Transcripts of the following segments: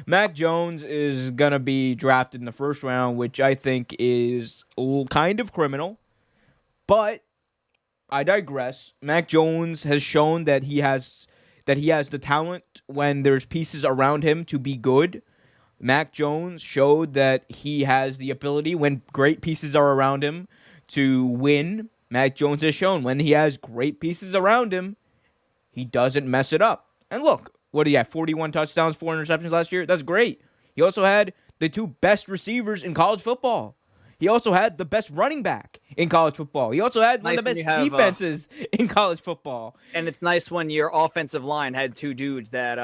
Mac Jones is gonna be drafted in the first round, which I think is kind of criminal. But I digress. Mac Jones has shown that he has the talent when there's pieces around him to be good. Mac Jones showed that he has the ability when great pieces are around him to win. Mac Jones has shown when he has great pieces around him, he doesn't mess it up. And look, what do you have? 41 touchdowns, 4 interceptions last year. That's great. He also had the two best receivers in college football. He also had the best running back in college football. He also had one Nice of the when you best have defenses in college football. and it's nice when your offensive line had two dudes that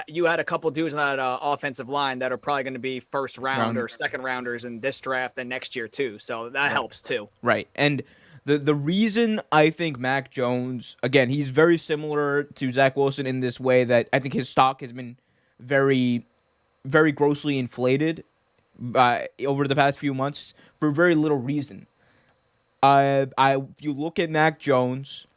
you had a couple dudes on that offensive line that are probably going to be first round Round or second rounders in this draft and next year too. So that helps too. Right. And the reason I think Mac Jones, again, he's very similar to Zach Wilson in this way that I think his stock has been very, very grossly inflated over the past few months for very little reason. If you look at Mac Jones,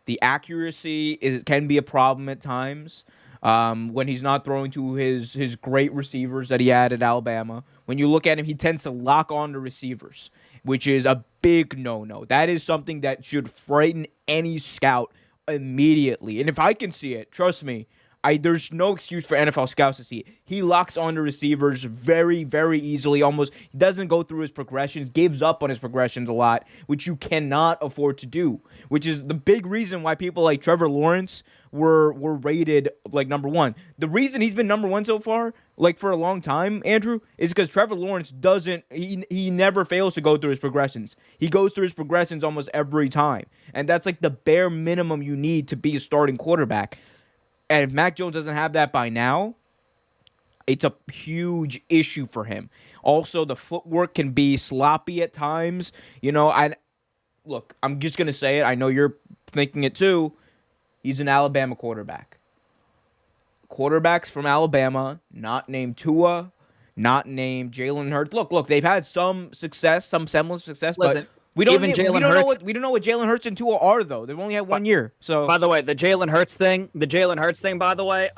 the accuracy can be a problem at times when he's not throwing to his great receivers that he had at Alabama. When you look at him, he tends to lock on to receivers, which is a big no-no. That is something that should frighten any scout immediately. And if I can see it, trust me, there's no excuse for NFL scouts to see it. He locks on to receivers very, very easily. Almost he doesn't go through his progressions, gives up on his progressions a lot, which you cannot afford to do. Which is the big reason why people like Trevor Lawrence were rated like number one. The reason he's been number one so far, like for a long time, Andrew, is because Trevor Lawrence doesn't he never fails to go through his progressions. He goes through his progressions almost every time. And that's like the bare minimum you need to be a starting quarterback. And if Mac Jones doesn't have that by now, it's a huge issue for him. Also, the footwork can be sloppy at times. I look, I'm just gonna say it. I know you're thinking it too. He's an Alabama quarterback. Quarterbacks from Alabama, not named Tua, not named Jalen Hurts. Look, they've had some success, some semblance of success, but Listen, even Jalen Hurts. we don't know what Jalen Hurts and Tua are though. They've only had But 1 year, so by the way, the Jalen Hurts thing, by the way,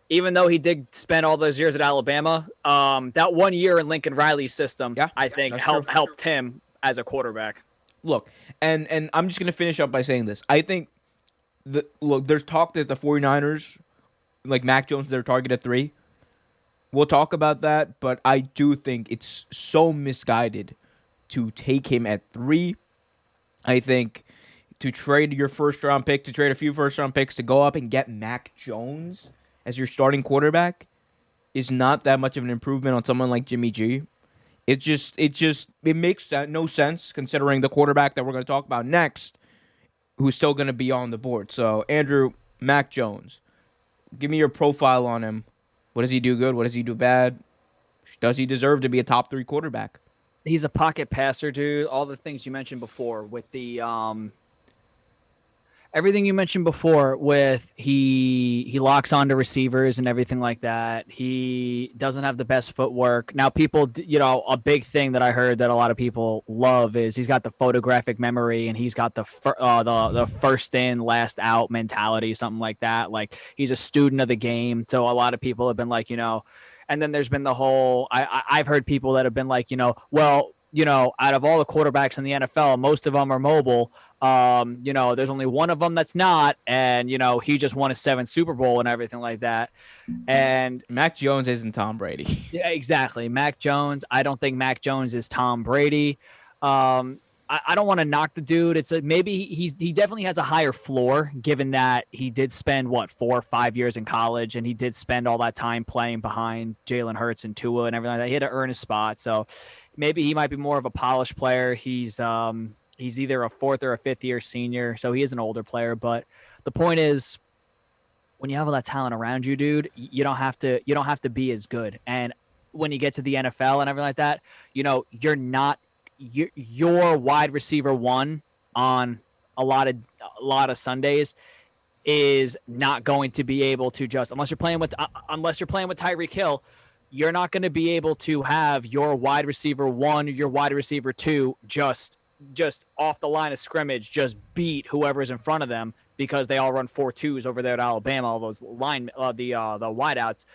even though he did spend all those years at Alabama, that 1 year in Lincoln Riley's system, yeah, I think that's true. helped him as a quarterback. Look, and I'm just gonna finish up by saying this. I think there's talk that the 49ers, like Mac Jones, is their target at 3. We'll talk about that, but I do think it's so misguided to take him at 3. I think to trade your first round pick, to trade a few first round picks to go up and get Mac Jones as your starting quarterback is not that much of an improvement on someone like Jimmy G. It makes no sense considering the quarterback that we're going to talk about next, who's still going to be on the board. So, Andrew, Mac Jones, give me your profile on him. What does he do good? What does he do bad? Does he deserve to be a top 3 quarterback? He's a pocket passer, dude. All the things you mentioned before with the everything you mentioned before with he locks onto receivers and everything like that. He doesn't have the best footwork. Now, people, a big thing that I heard that a lot of people love is he's got the photographic memory and he's got the first in, last out mentality, something like that. Like he's a student of the game. So a lot of people have been like, and then there's been the whole I've heard people that have been like, well, out of all the quarterbacks in the NFL, most of them are mobile. There's only one of them that's not, and he just won a 7th Super Bowl and everything like that. And Mac Jones isn't Tom Brady. yeah, exactly. Mac Jones. I don't think Mac Jones is Tom Brady. I don't want to knock the dude. It's maybe he definitely has a higher floor, given that he did spend 4 or 5 years in college, and he did spend all that time playing behind Jalen Hurts and Tua and everything like that. He had to earn his spot, so maybe he might be more of a polished player. He's either a 4th or a 5th year senior, so he is an older player. But the point is, when you have all that talent around you, dude, you don't have to be as good. And when you get to the NFL and everything like that, you're not your wide receiver 1 on a lot of Sundays is not going to be able to unless you're playing with Tyreek Hill, you're not going to be able to have your wide receiver 1 or your wide receiver 2 just off the line of scrimmage just beat whoever's in front of them, because they all run 4-2s over there at Alabama, all those the wideouts.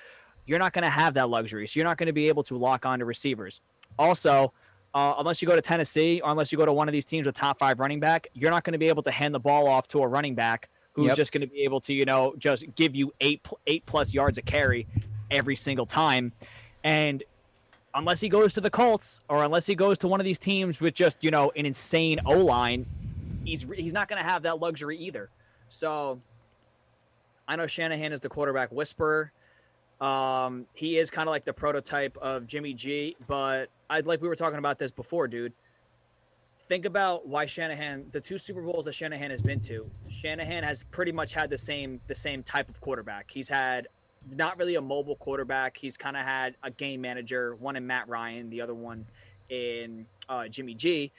You're not going to have that luxury. So you're not going to be able to lock on to receivers. Also, unless you go to Tennessee or unless you go to one of these teams with top 5 running back, you're not going to be able to hand the ball off to a running back who's just going to be able to, just give you eight plus yards a carry every single time. And unless he goes to the Colts or unless he goes to one of these teams with just, an insane O-line, he's not going to have that luxury either. So I know Shanahan is the quarterback whisperer. He is kind of like the prototype of Jimmy G, but like we were talking about this before, dude. Think about why Shanahan, the 2 Super Bowls that Shanahan has been to, Shanahan has pretty much had the same type of quarterback. He's had not really a mobile quarterback. He's kind of had a game manager, one in Matt Ryan, the other one in Jimmy G.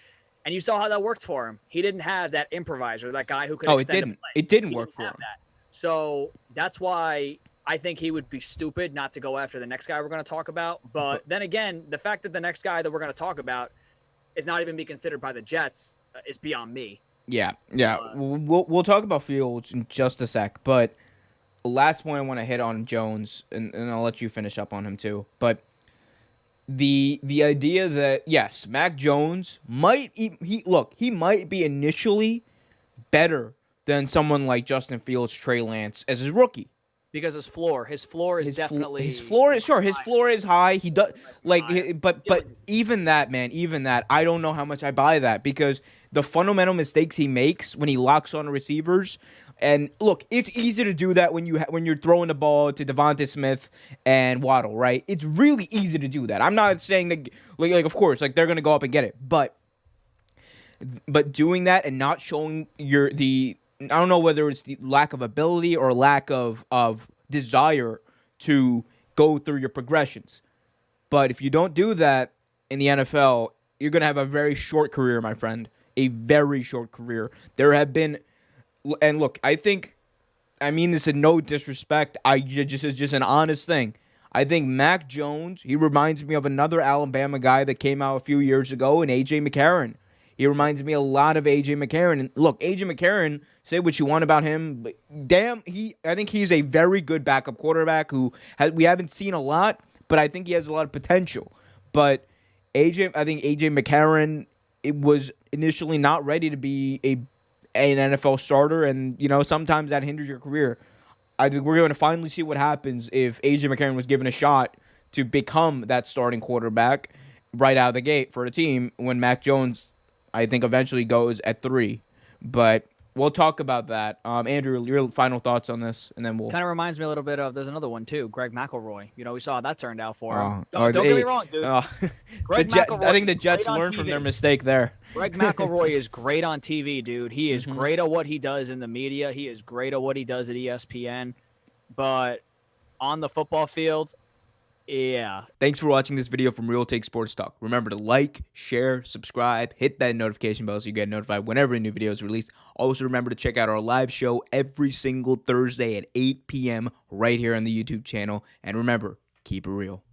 And you saw how that worked for him. He didn't have that improviser, that guy who could extend a play. It didn't work for him. That. So that's why I think he would be stupid not to go after the next guy we're going to talk about. But then again, the fact that the next guy that we're going to talk about is not even be considered by the Jets is beyond me. Yeah. We'll talk about Fields in just a sec. But last point I want to hit on Jones, and I'll let you finish up on him too. But the idea that, yes, Mac Jones might he might be initially better than someone like Justin Fields, Trey Lance as his rookie. Because his floor is definitely his floor is high. He does but even that, I don't know how much I buy that, because the fundamental mistakes he makes when he locks on receivers. And look, it's easy to do that when you're throwing the ball to Devonta Smith and Waddle, right? It's really easy to do that. I'm not saying that like of course, like they're gonna go up and get it, but doing that and not showing I don't know whether it's the lack of ability or lack of desire to go through your progressions. But if you don't do that in the NFL, you're going to have a very short career, my friend. A very short career. There have been, and look, I mean this in no disrespect. It's just an honest thing. I think Mac Jones, he reminds me of another Alabama guy that came out a few years ago, and A.J. McCarron. He reminds me a lot of A.J. McCarron. And look, A.J. McCarron, say what you want about him, but I think he's a very good backup quarterback we haven't seen a lot, but I think he has a lot of potential. But I think A.J. McCarron, it was initially not ready to be an NFL starter, and sometimes that hinders your career. I think we're going to finally see what happens if A.J. McCarron was given a shot to become that starting quarterback right out of the gate for a team when Mac Jones, I think, eventually goes at 3. But we'll talk about that. Andrew, your final thoughts on this, and then we'll... Kind of reminds me a little bit of, there's another one too, Greg McElroy. We saw how that turned out for him. Don't get me wrong, dude. Greg McElroy, I think the Jets learned from their mistake there. Greg McElroy is great on TV, dude. He is great at what he does in the media. He is great at what he does at ESPN. But on the football field, yeah. Thanks for watching this video from Real Take Sports Talk. Remember to like, share, subscribe, hit that notification bell so you get notified whenever a new video is released. Also, remember to check out our live show every single Thursday at 8 p.m. right here on the YouTube channel. And remember, keep it real.